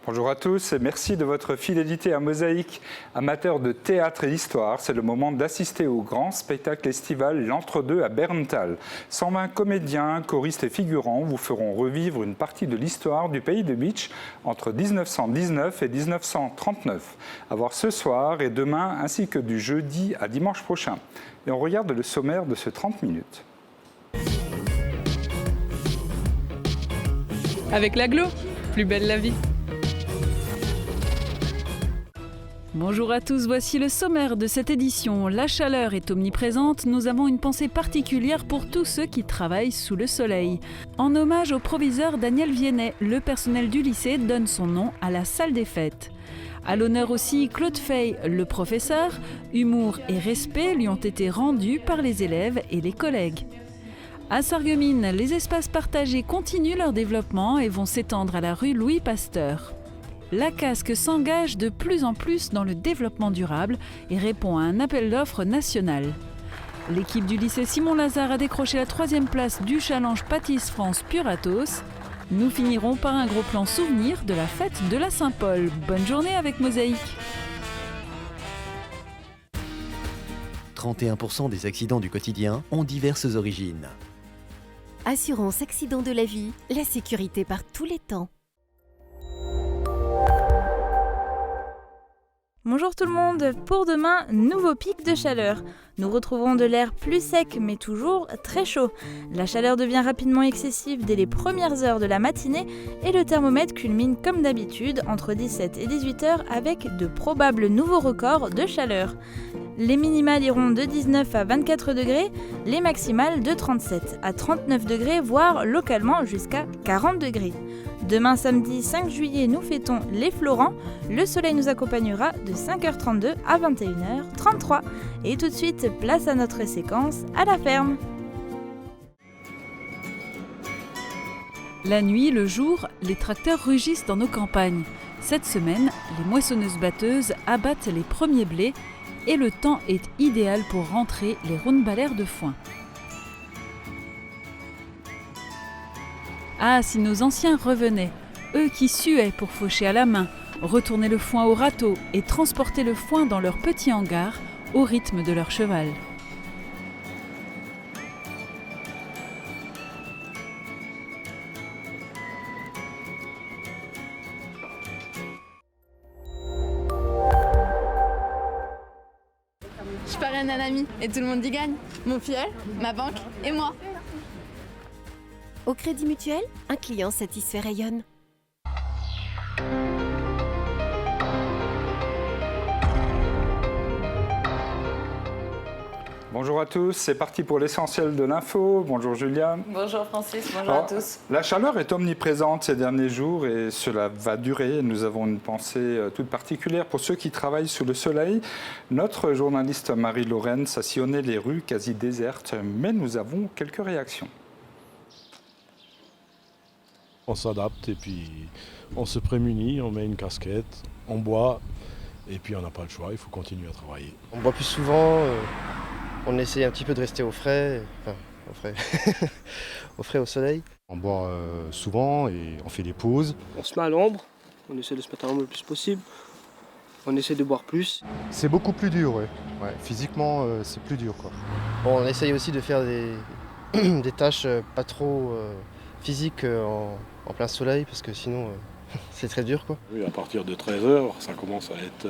Bonjour à tous et merci de votre fidélité à Mosaïque. Amateurs de théâtre et d'histoire, c'est le moment d'assister au grand spectacle estival L'Entre-deux à Berntal. 120 comédiens, choristes et figurants vous feront revivre une partie de l'histoire du pays de Bitche entre 1919 et 1939. À voir ce soir et demain ainsi que du jeudi à dimanche prochain. Et on regarde le sommaire de ce 30 minutes. Avec l'agglo, plus belle la vie. Bonjour à tous, voici le sommaire de cette édition. La chaleur est omniprésente, nous avons une pensée particulière pour tous ceux qui travaillent sous le soleil. En hommage au proviseur Daniel Viennet, le personnel du lycée donne son nom à la salle des fêtes. À l'honneur aussi, Claude Fay, le professeur, humour et respect lui ont été rendus par les élèves et les collègues. À Sarreguemines, les espaces partagés continuent leur développement et vont s'étendre à la rue Louis Pasteur. La Casque s'engage de plus en plus dans le développement durable et répond à un appel d'offres national. L'équipe du lycée Simon-Lazare a décroché la 3e place du challenge Pâtisse France Puratos. Nous finirons par un gros plan souvenir de la fête de la Saint-Paul. Bonne journée avec Mosaïque. 31% des accidents du quotidien ont diverses origines. Assurance accident de la vie, la sécurité par tous les temps. Bonjour tout le monde, pour demain, nouveau pic de chaleur. Nous retrouvons de l'air plus sec mais toujours très chaud. La chaleur devient rapidement excessive dès les premières heures de la matinée et le thermomètre culmine comme d'habitude entre 17 et 18 heures avec de probables nouveaux records de chaleur. Les minimales iront de 19 à 24 degrés, les maximales de 37 à 39 degrés, voire localement jusqu'à 40 degrés. Demain samedi 5 juillet, nous fêtons les Florents. Le soleil nous accompagnera de 5h32 à 21h33. Et tout de suite, place à notre séquence à la ferme. La nuit, le jour, les tracteurs rugissent dans nos campagnes. Cette semaine, les moissonneuses-batteuses abattent les premiers blés et le temps est idéal pour rentrer les roundballers de foin. Ah, si nos anciens revenaient, eux qui suaient pour faucher à la main, retourner le foin au râteau et transporter le foin dans leur petit hangar au rythme de leur cheval. Je parraine un ami et tout le monde y gagne. Mon filleul, ma banque et moi. Au Crédit Mutuel, un client satisfait rayonne. Bonjour à tous, c'est parti pour l'essentiel de l'info. Bonjour Julia. Bonjour Francis, bonjour à tous. La chaleur est omniprésente ces derniers jours et cela va durer. Nous avons une pensée toute particulière pour ceux qui travaillent sous le soleil. Notre journaliste Marie-Lorraine a sillonné les rues quasi désertes, mais nous avons quelques réactions. On s'adapte et puis on se prémunit, on met une casquette, on boit et puis on n'a pas le choix, il faut continuer à travailler. On boit plus souvent, on essaie un petit peu de rester au frais, au frais au soleil. On boit souvent et on fait des pauses. On se met à l'ombre, on essaie de se mettre à l'ombre le plus possible, on essaie de boire plus. C'est beaucoup plus dur, ouais. Physiquement c'est plus dur, quoi. Bon, on essaye aussi de faire des tâches pas trop physiques en plein soleil parce que sinon c'est très dur, quoi. Oui, à partir de 13h, ça commence à être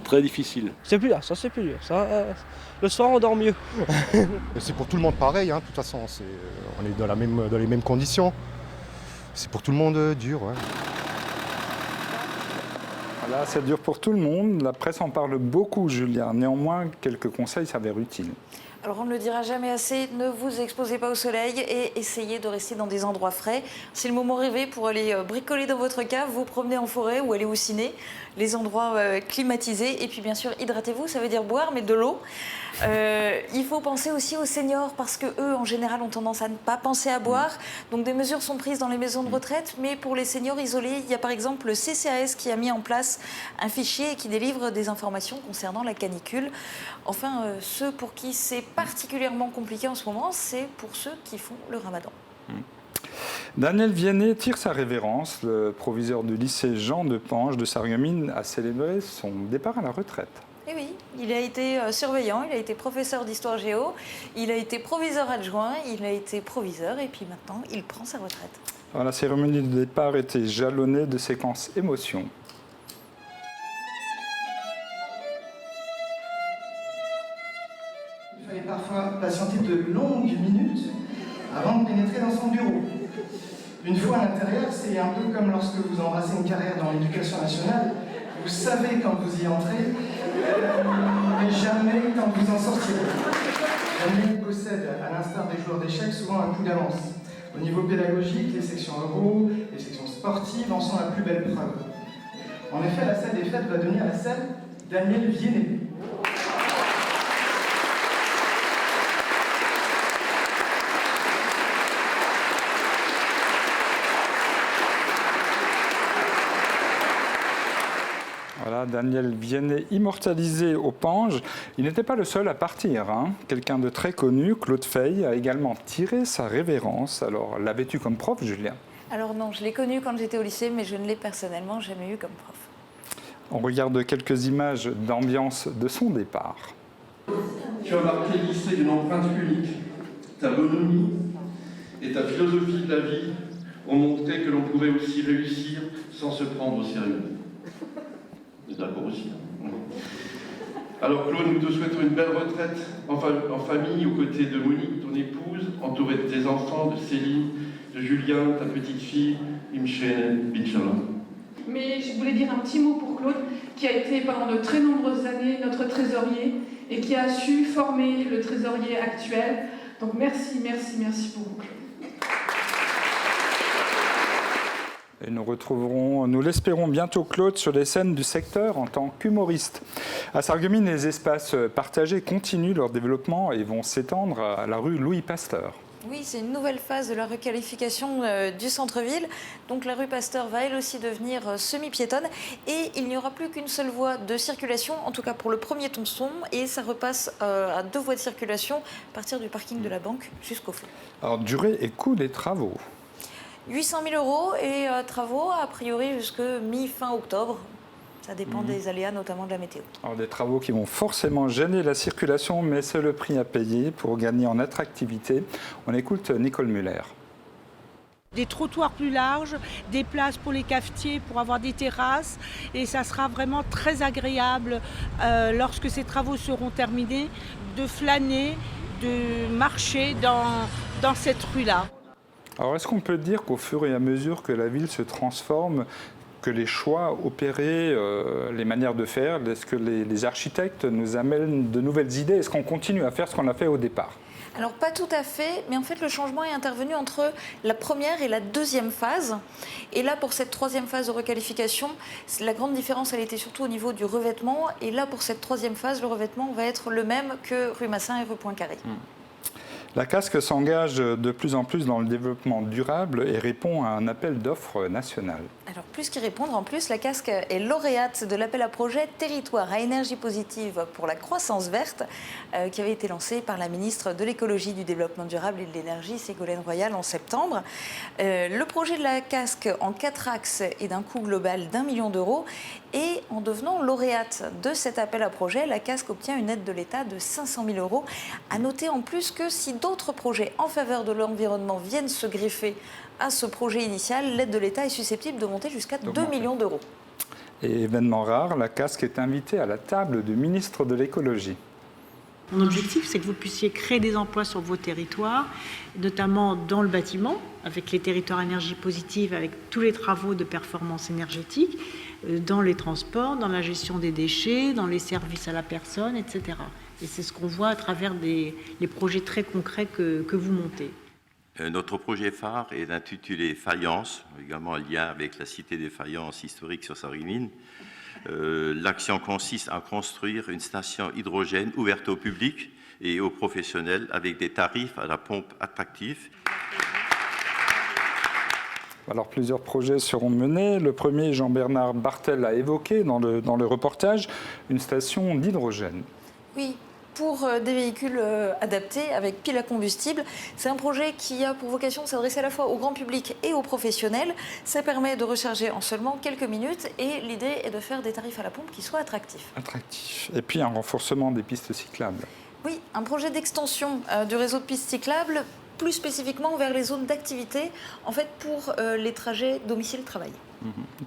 très difficile. C'est plus là, ça c'est plus dur. Le soir on dort mieux. C'est pour tout le monde pareil, de toute façon. On est dans les mêmes conditions. C'est pour tout le monde dur, ouais. Voilà, c'est dur pour tout le monde. La presse en parle beaucoup, Julien. Néanmoins, quelques conseils s'avèrent utiles. Alors on ne le dira jamais assez, ne vous exposez pas au soleil et essayez de rester dans des endroits frais. C'est le moment rêvé pour aller bricoler dans votre cave, vous promener en forêt ou aller au ciné, les endroits climatisés. Et puis bien sûr, hydratez-vous, ça veut dire boire, mais de l'eau. Il faut penser aussi aux seniors parce qu'eux, en général, ont tendance à ne pas penser à boire. Donc des mesures sont prises dans les maisons de retraite, mais pour les seniors isolés, il y a par exemple le CCAS qui a mis en place un fichier et qui délivre des informations concernant la canicule. Enfin, ceux pour qui c'est particulièrement compliqué en ce moment, c'est pour ceux qui font le ramadan. Daniel Viennet tire sa révérence. Le proviseur du lycée Jean de Pange de Sarreguemines a célébré son départ à la retraite. Et oui, il a été surveillant, il a été professeur d'histoire géo, il a été proviseur adjoint, il a été proviseur et puis maintenant il prend sa retraite. Alors, la cérémonie de départ était jalonnée de séquences émotions. Il fallait parfois patienter de longues minutes avant de pénétrer dans son bureau. Une fois à l'intérieur, c'est un peu comme lorsque vous embrassez une carrière dans l'éducation nationale. Vous savez quand vous y entrez, mais jamais quand vous en sortirez. Daniel possède, à l'instar des joueurs d'échecs, souvent un coup d'avance. Au niveau pédagogique, les sections euros, les sections sportives en sont la plus belle preuve. En effet, la salle des fêtes va devenir la salle Daniel Viennet. Voilà, Daniel Viennet immortalisé au Pange. Il n'était pas le seul à partir. Quelqu'un de très connu, Claude Fay, a également tiré sa révérence. Alors, l'avais-tu comme prof, Julien? Alors non, je l'ai connu quand j'étais au lycée, mais je ne l'ai personnellement jamais eu comme prof. On regarde quelques images d'ambiance de son départ. Tu as marqué le lycée d'une empreinte unique. Ta bonhomie et ta philosophie de la vie ont montré que l'on pouvait aussi réussir sans se prendre au sérieux. D'accord aussi. Alors Claude, nous te souhaitons une belle retraite en famille, aux côtés de Monique, ton épouse, entourée de tes enfants, de Céline, de Julien, ta petite fille, Imchen Binchala. Mais je voulais dire un petit mot pour Claude, qui a été pendant de très nombreuses années notre trésorier et qui a su former le trésorier actuel. Donc merci pour vous, Claude. Et nous retrouverons, nous l'espérons bientôt, Claude sur les scènes du secteur en tant qu'humoriste. À Sarreguemines, les espaces partagés continuent leur développement et vont s'étendre à la rue Louis Pasteur. Oui, c'est une nouvelle phase de la requalification du centre-ville. Donc la rue Pasteur va elle aussi devenir semi-piétonne et il n'y aura plus qu'une seule voie de circulation, en tout cas pour le premier tronçon, et ça repasse à 2 voies de circulation à partir du parking de la banque jusqu'au fond. Alors, durée et coût des travaux. 800 000 € et travaux a priori jusque mi-fin octobre. Ça dépend des aléas, notamment de la météo. Alors, des travaux qui vont forcément gêner la circulation, mais c'est le prix à payer pour gagner en attractivité. On écoute Nicole Muller. Des trottoirs plus larges, des places pour les cafetiers, pour avoir des terrasses. Et ça sera vraiment très agréable lorsque ces travaux seront terminés, de flâner, de marcher dans cette rue-là. Alors, est-ce qu'on peut dire qu'au fur et à mesure que la ville se transforme, que les choix opérés, les manières de faire, est-ce que les architectes nous amènent de nouvelles idées? Est-ce qu'on continue à faire ce qu'on a fait au départ? Alors pas tout à fait, mais en fait le changement est intervenu entre la première et la deuxième phase. Et là pour cette troisième phase de requalification, la grande différence elle était surtout au niveau du revêtement. Et là pour cette troisième phase, le revêtement va être le même que rue Massin et rue Poincaré. La Casque s'engage de plus en plus dans le développement durable et répond à un appel d'offres national. Alors plus qu'y répondre, en plus, la Casque est lauréate de l'appel à projet Territoire à énergie positive pour la croissance verte qui avait été lancé par la ministre de l'écologie, du développement durable et de l'énergie, Ségolène Royal, en septembre. Le projet de la Casque en 4 axes est d'un coût global d'1 million d'euros. Et en devenant lauréate de cet appel à projet, la Casque obtient une aide de l'État de 500 000 euros. À noter en plus que si d'autres projets en faveur de l'environnement viennent se greffer à ce projet initial, l'aide de l'État est susceptible de monter jusqu'à 2 millions d'euros. Et événement rare, la Casque est invitée à la table du ministre de l'écologie. Mon objectif, c'est que vous puissiez créer des emplois sur vos territoires, notamment dans le bâtiment, avec les territoires énergie positive, avec tous les travaux de performance énergétique, dans les transports, dans la gestion des déchets, dans les services à la personne, etc. Et c'est ce qu'on voit à travers les projets très concrets que vous montez. Notre projet phare est intitulé Faïence, également en lien avec la cité des faïences historiques sur Sarreguemines. L'action consiste à construire une station hydrogène ouverte au public et aux professionnels avec des tarifs à la pompe attractifs. Alors plusieurs projets seront menés. Le premier, Jean-Bernard Bartel l'a évoqué dans le reportage, une station d'hydrogène. Oui, pour des véhicules adaptés avec pile à combustible. C'est un projet qui a pour vocation de s'adresser à la fois au grand public et aux professionnels. Ça permet de recharger en seulement quelques minutes et l'idée est de faire des tarifs à la pompe qui soient attractifs. Attractif. Et puis un renforcement des pistes cyclables. Oui, un projet d'extension du réseau de pistes cyclables, plus spécifiquement vers les zones d'activité, en fait pour les trajets domicile-travail.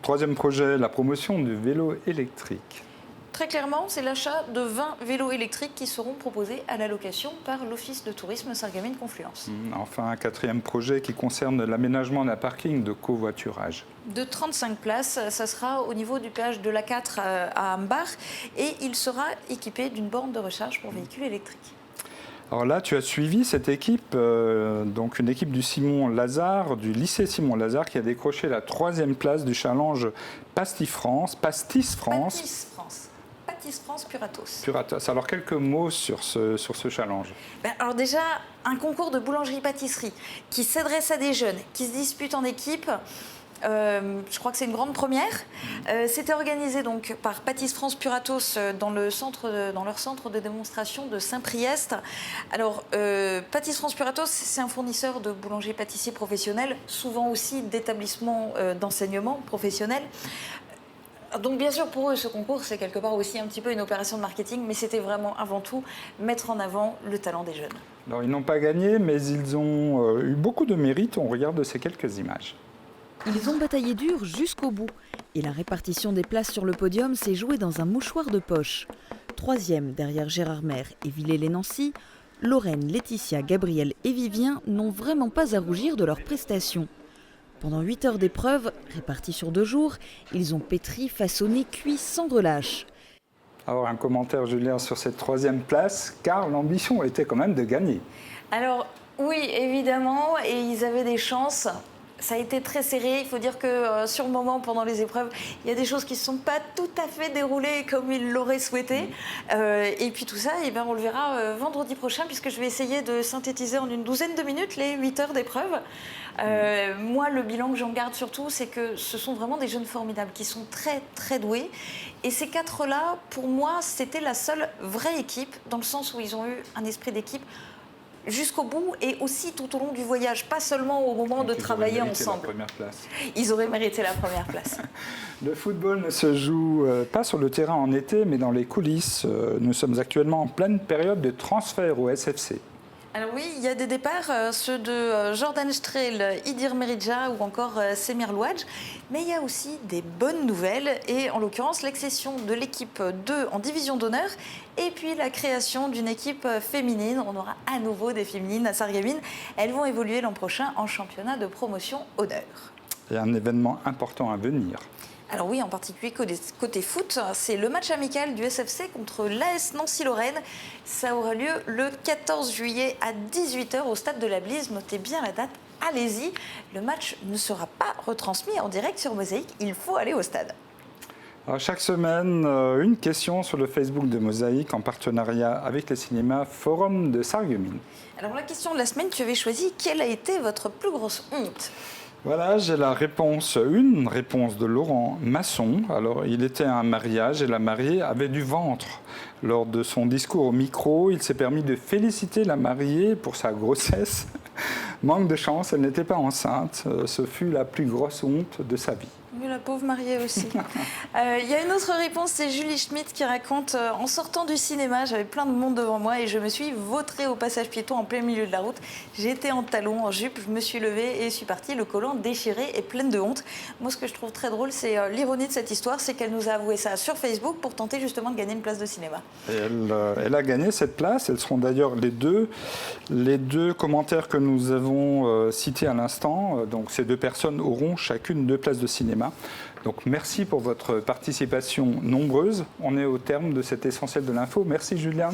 Troisième projet, la promotion du vélo électrique. Très clairement, c'est l'achat de 20 vélos électriques qui seront proposés à la location par l'Office de tourisme Sarreguemines-Confluence. Enfin, un quatrième projet qui concerne l'aménagement d'un parking de covoiturage. De 35 places, ça sera au niveau du péage de l'A4 à Ambach et il sera équipé d'une borne de recharge pour véhicules électriques. Alors là, tu as suivi cette équipe, donc une équipe du lycée Simon Lazare, qui a décroché la 3e place du challenge Pastis France. Pastis France Puratos. Alors, quelques mots sur ce challenge. Alors déjà, un concours de boulangerie-pâtisserie qui s'adresse à des jeunes, qui se disputent en équipe. Je crois que c'est une grande première. C'était organisé donc par Pastis France Puratos dans leur centre de démonstration de Saint-Priest. Alors, Pastis France Puratos, c'est un fournisseur de boulanger-pâtissier professionnels, souvent aussi d'établissements d'enseignement professionnel. Donc bien sûr, pour eux, ce concours, c'est quelque part aussi un petit peu une opération de marketing, mais c'était vraiment avant tout mettre en avant le talent des jeunes. Alors, ils n'ont pas gagné, mais ils ont eu beaucoup de mérite. On regarde ces quelques images. Ils ont bataillé dur jusqu'au bout et la répartition des places sur le podium s'est jouée dans un mouchoir de poche. 3e derrière Gérard Maire et Villers-les-Nancy, Lorraine, Laetitia, Gabriel et Vivien n'ont vraiment pas à rougir de leurs prestations. Pendant 8 heures d'épreuve, réparties sur 2 jours, ils ont pétri, façonné, cuit sans relâche. Alors un commentaire, Julien, sur cette 3e place, car l'ambition était quand même de gagner. Alors oui, évidemment, et ils avaient des chances. Ça a été très serré. Il faut dire que sur le moment, pendant les épreuves, il y a des choses qui ne se sont pas tout à fait déroulées comme ils l'auraient souhaité. Et puis tout ça, on le verra vendredi prochain, puisque je vais essayer de synthétiser en une douzaine de minutes les 8 heures d'épreuve. Moi, le bilan que j'en garde surtout, c'est que ce sont vraiment des jeunes formidables qui sont très, très doués. Et ces 4-là, pour moi, c'était la seule vraie équipe, dans le sens où ils ont eu un esprit d'équipe jusqu'au bout et aussi tout au long du voyage, pas seulement au moment de travailler ensemble. Ils auraient mérité la première place. Le football ne se joue pas sur le terrain en été, mais dans les coulisses. Nous sommes actuellement en pleine période de transfert au SFC. Alors oui, il y a des départs, ceux de Jordan Strehl, Idir Meridja ou encore Semir Louadj, mais il y a aussi des bonnes nouvelles et en l'occurrence l'accession de l'équipe 2 en division d'honneur et puis la création d'une équipe féminine. On aura à nouveau des féminines à Sarreguemines. Elles vont évoluer l'an prochain en championnat de promotion honneur. Il y a un événement important à venir. Alors oui, en particulier côté foot, c'est le match amical du SFC contre l'AS Nancy-Lorraine. Ça aura lieu le 14 juillet à 18h au stade de la Blise. Notez bien la date, allez-y. Le match ne sera pas retransmis en direct sur Mosaïque, il faut aller au stade. Alors, chaque semaine, une question sur le Facebook de Mosaïque en partenariat avec le cinéma Forum de Sarreguemines. Alors la question de la semaine, tu avais choisi quelle a été votre plus grosse honte ? Voilà, j'ai une réponse de Laurent Masson. Alors, il était à un mariage et la mariée avait du ventre. Lors de son discours au micro, il s'est permis de féliciter la mariée pour sa grossesse. Manque de chance, elle n'était pas enceinte. Ce fut la plus grosse honte de sa vie. Oui, la pauvre mariée aussi. Il y a une autre réponse, c'est Julie Schmitt qui raconte « En sortant du cinéma, j'avais plein de monde devant moi et je me suis vautrée au passage piéton en plein milieu de la route. J'étais en talons, en jupe, je me suis levée et suis partie, le collant déchiré et pleine de honte. » Moi, ce que je trouve très drôle, c'est l'ironie de cette histoire, c'est qu'elle nous a avoué ça sur Facebook pour tenter justement de gagner une place de cinéma. Et elle a gagné cette place. Elles seront d'ailleurs les deux commentaires que nous avons cités à l'instant. Donc, ces deux personnes auront chacune 2 places de cinéma. Donc merci pour votre participation nombreuse. On est au terme de cet essentiel de l'info. Merci Julien.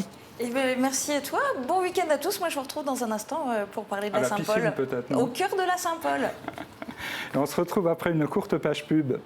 Merci à toi. Bon week-end à tous. Moi je vous retrouve dans un instant pour parler de la Saint-Paul. Piscine, peut-être, non ? Au cœur de la Saint-Paul. Et on se retrouve après une courte page pub.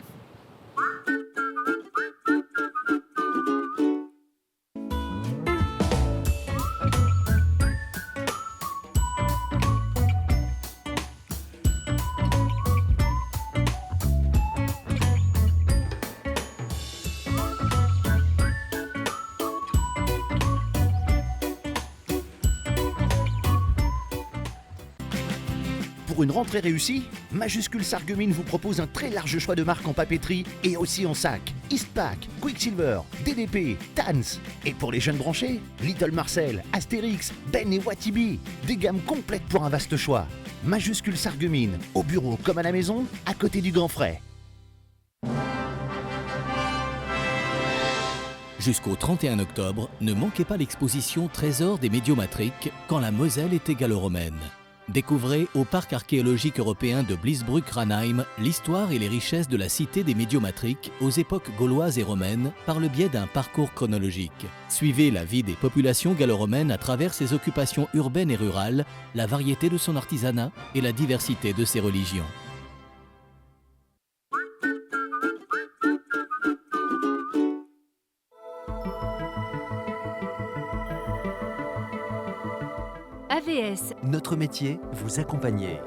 pour une rentrée réussie, Majuscule Sarreguemines vous propose un très large choix de marques en papeterie et aussi en sac. Eastpak, Quicksilver, DDP, Tans. Et pour les jeunes branchés, Little Marcel, Astérix, Ben et Watibi. Des gammes complètes pour un vaste choix. Majuscule Sarreguemines, au bureau comme à la maison, à côté du Grand Frais. Jusqu'au 31 octobre, ne manquez pas l'exposition Trésors des Médiomatriques quand la Moselle était gallo-romaine. Découvrez au parc archéologique européen de Bliesbruck-Ranheim l'histoire et les richesses de la cité des Médiomatriques aux époques gauloises et romaines par le biais d'un parcours chronologique. Suivez la vie des populations gallo-romaines à travers ses occupations urbaines et rurales, la variété de son artisanat et la diversité de ses religions. AVS. Notre métier, vous accompagner.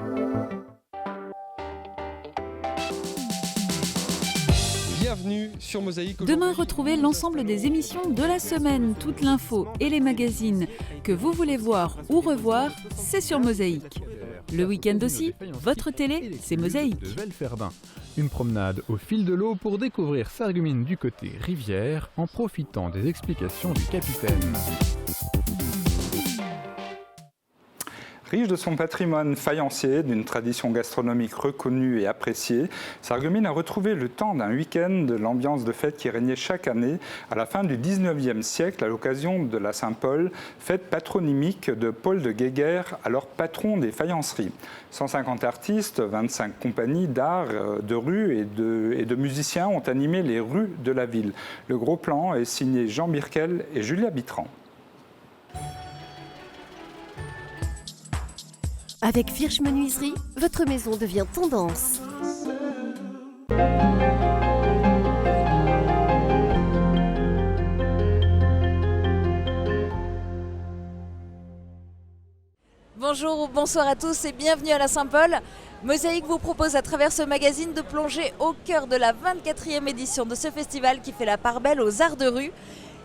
Bienvenue sur Mosaïque. Demain, retrouvez l'ensemble des émissions de la semaine. Toute l'info et les magazines que vous voulez voir ou revoir, c'est sur Mosaïque. Le week-end aussi, votre télé, c'est Mosaïque. De Velferdin. Une promenade au fil de l'eau pour découvrir Sarreguemines du côté rivière en profitant des explications du capitaine. Riche de son patrimoine faïencier, d'une tradition gastronomique reconnue et appréciée, Sarreguemines a retrouvé le temps d'un week-end de l'ambiance de fête qui régnait chaque année à la fin du 19e siècle à l'occasion de la Saint-Paul, fête patronymique de Paul de Guéguerre, alors patron des faïenceries. 150 artistes, 25 compagnies d'art, de rue et de musiciens ont animé les rues de la ville. Le gros plan est signé Jean Birkel et Julia Bitran. Avec Virch Menuiserie, votre maison devient tendance. Bonjour ou bonsoir à tous et bienvenue à la Saint-Paul. Mosaïque vous propose à travers ce magazine de plonger au cœur de la 24e édition de ce festival qui fait la part belle aux arts de rue.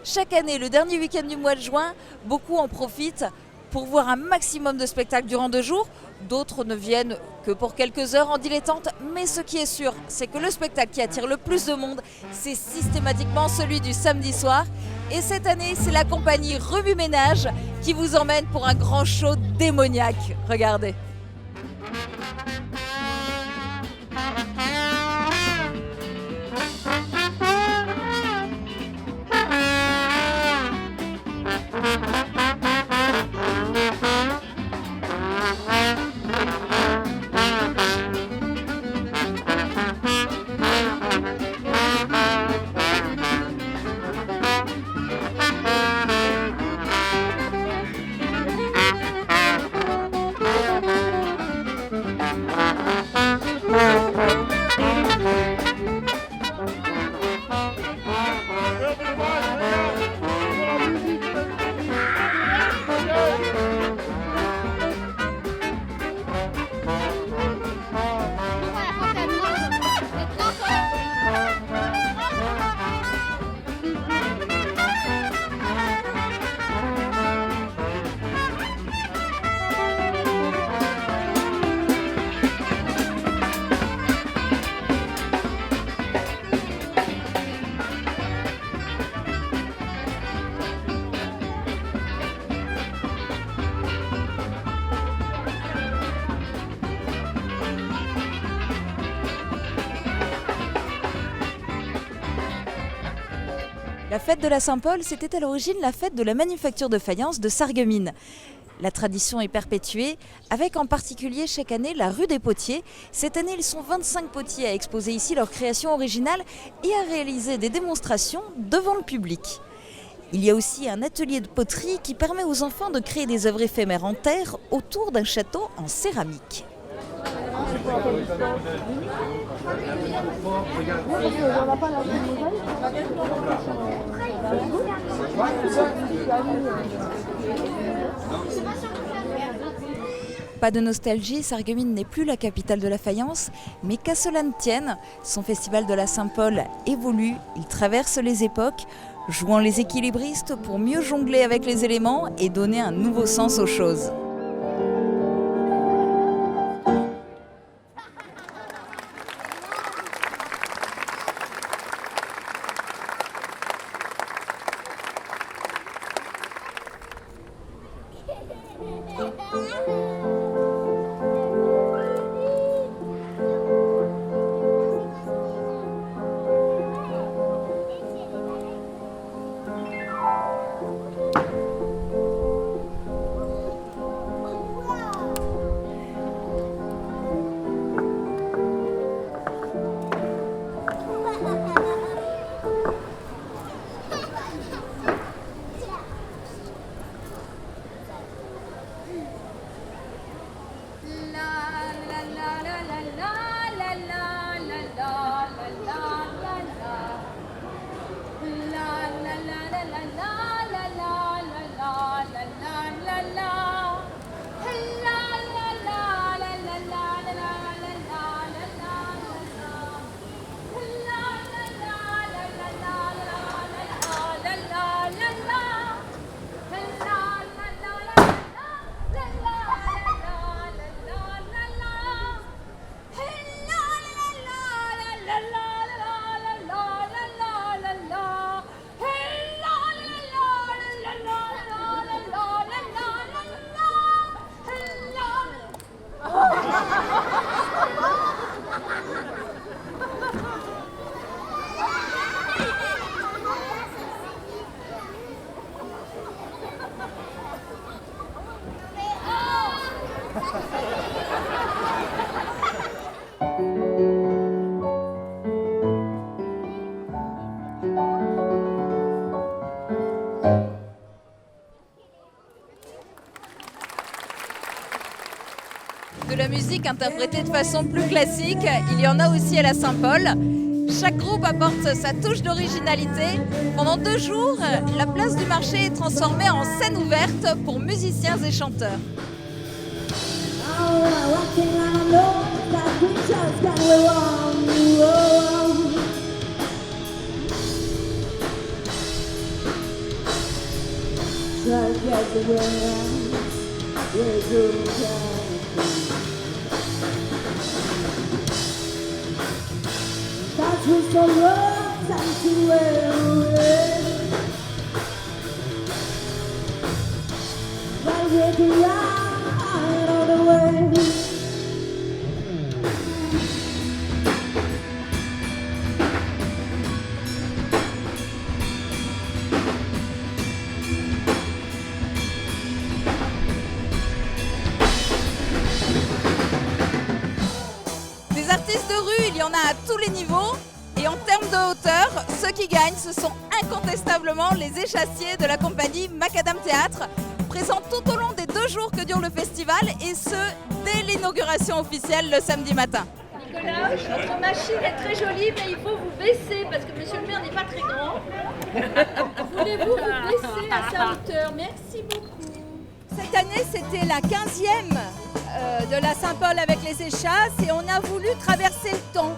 Chaque année, le dernier week-end du mois de juin, beaucoup en profitent pour voir un maximum de spectacles durant 2 jours. D'autres ne viennent que pour quelques heures en dilettante. Mais ce qui est sûr, c'est que le spectacle qui attire le plus de monde, c'est systématiquement celui du samedi soir. Et cette année, c'est la compagnie Remue Ménage qui vous emmène pour un grand show démoniaque. Regardez. La fête de la Saint-Paul, c'était à l'origine la fête de la manufacture de faïence de Sarreguemines. La tradition est perpétuée, avec en particulier chaque année la rue des potiers. Cette année, ils sont 25 potiers à exposer ici leur création originale et à réaliser des démonstrations devant le public. Il y a aussi un atelier de poterie qui permet aux enfants de créer des œuvres éphémères en terre autour d'un château en céramique. Pas de nostalgie, Sarreguemines n'est plus la capitale de la faïence, mais qu'à cela ne tienne, son festival de la Saint-Paul évolue, il traverse les époques, jouant les équilibristes pour mieux jongler avec les éléments et donner un nouveau sens aux choses. De la musique interprétée de façon plus classique, il y en a aussi à la Saint-Paul. Chaque groupe apporte sa touche d'originalité. Pendant 2 jours, la place du marché est transformée en scène ouverte pour musiciens et chanteurs. With some love, time to wear away. But we're the right all the way. Des artistes de rue, il y en a à tous les niveaux. Et en termes de hauteur, ceux qui gagnent, ce sont incontestablement les échassiers de la compagnie Macadam Théâtre, présents tout au long des 2 jours que dure le festival, et ce, dès l'inauguration officielle le samedi matin. Nicolas, notre machine est très jolie, mais il faut vous baisser, parce que monsieur le maire n'est pas très grand. Voulez-vous vous baisser à sa hauteur? Merci beaucoup. Cette année, c'était la 15e de la Saint-Paul avec les échasses, et on a voulu traverser le temps.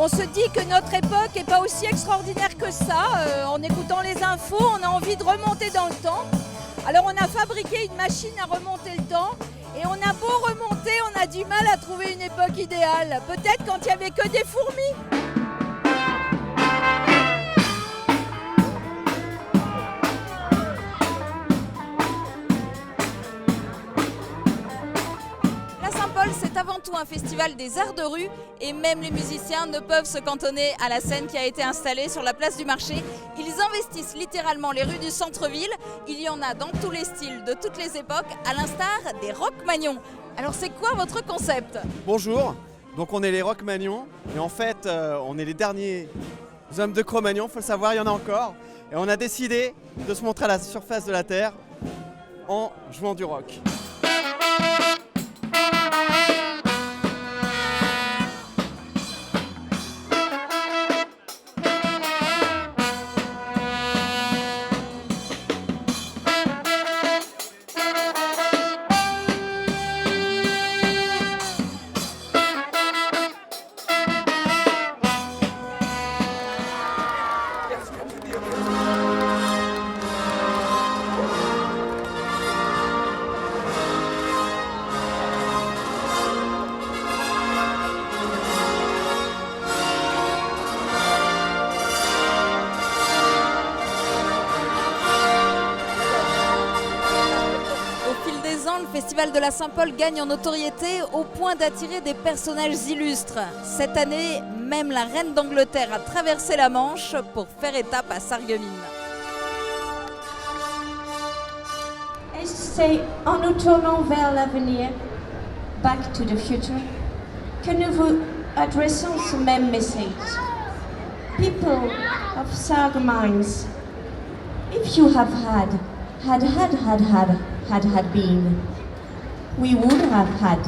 On se dit que notre époque n'est pas aussi extraordinaire que ça. En écoutant les infos, on a envie de remonter dans le temps. Alors on a fabriqué une machine à remonter le temps. Et on a beau remonter, on a du mal à trouver une époque idéale. Peut-être quand il n'y avait que des fourmis. C'est avant tout un festival des arts de rue et même les musiciens ne peuvent se cantonner à la scène qui a été installée sur la place du marché. Ils investissent littéralement les rues du centre-ville. Il y en a dans tous les styles, de toutes les époques, à l'instar des Rock-Magnons. Alors c'est quoi votre concept? Bonjour, donc on est les Rock-Magnons et en fait on est les derniers hommes de Cro-Magnon, faut le savoir, il y en a encore. Et on a décidé de se montrer à la surface de la Terre en jouant du rock. Festival de la Saint-Paul gagne en notoriété au point d'attirer des personnages illustres. Cette année, même la reine d'Angleterre a traversé la Manche pour faire étape à Sarreguemines. Et c'est en nous tournant vers l'avenir, Back to the Future, que nous vous adressons ce même message. People of Sarreguemines, if you have had been, we would have had.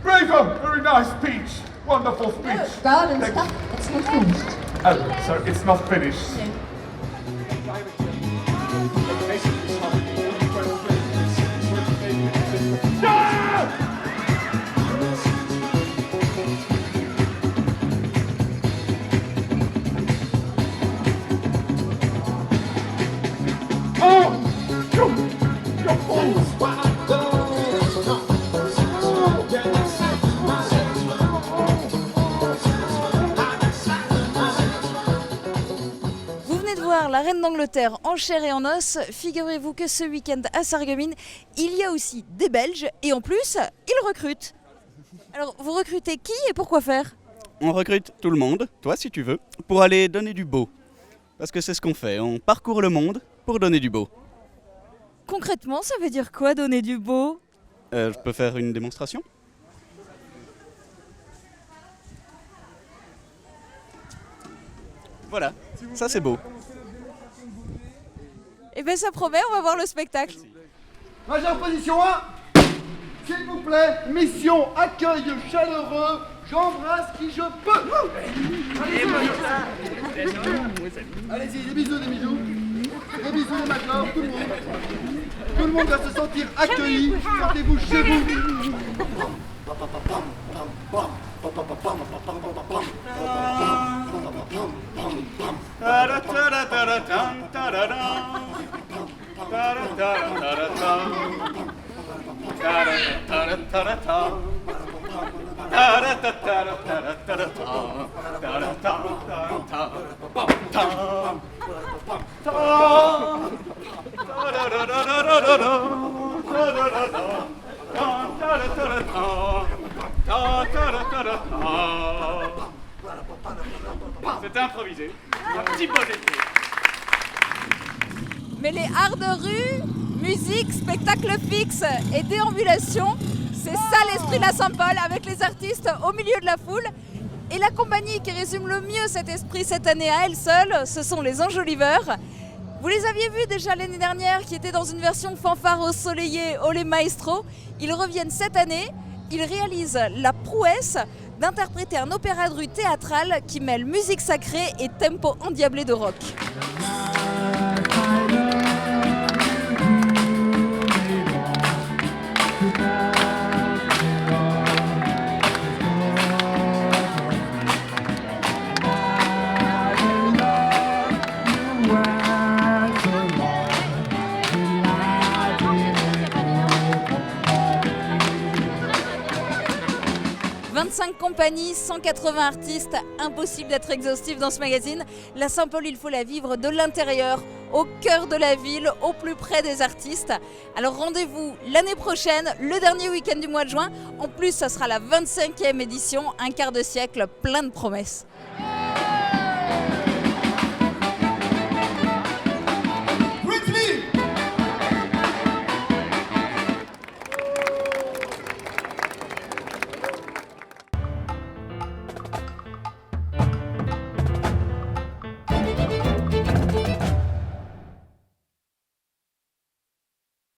Bravo! Very nice speech. Wonderful speech. Garden stuff, it's not finished. Oh, so it's not finished. La reine d'Angleterre en chair et en os, figurez-vous que ce week-end à Sarreguemines, il y a aussi des Belges et en plus, ils recrutent. Alors, vous recrutez qui et pourquoi faire? On recrute tout le monde, toi si tu veux, pour aller donner du beau. Parce que c'est ce qu'on fait, on parcourt le monde pour donner du beau. Concrètement, ça veut dire quoi donner du beau? Je peux faire une démonstration? Voilà, ça c'est beau. Eh bien ça promet, on va voir le spectacle. Majeure position 1, s'il vous plaît, mission accueil chaleureux, j'embrasse qui je peux. Allez-y, des bisous. Des bisous, des majors, tout le monde. Tout le monde doit se sentir accueilli, sentez-vous chez vous. C'est improvisé, un petit peu d'été. Mais les arts de rue, musique, spectacle fixe et déambulation, c'est ça l'esprit de la Saint-Paul avec les artistes au milieu de la foule. Et la compagnie qui résume le mieux cet esprit cette année à elle seule, ce sont les Enjoliveurs. Vous les aviez vus déjà l'année dernière qui étaient dans une version fanfare ensoleillée Olé Maestro. Ils reviennent cette année, ils réalisent la prouesse d'interpréter un opéra de rue théâtral qui mêle musique sacrée et tempo endiablé de rock. Compagnie, 180 artistes, impossible d'être exhaustif dans ce magazine. La Saint-Paul, il faut la vivre de l'intérieur, au cœur de la ville, au plus près des artistes. Alors rendez-vous l'année prochaine, le dernier week-end du mois de juin. En plus, ça sera la 25e édition, un quart de siècle, plein de promesses.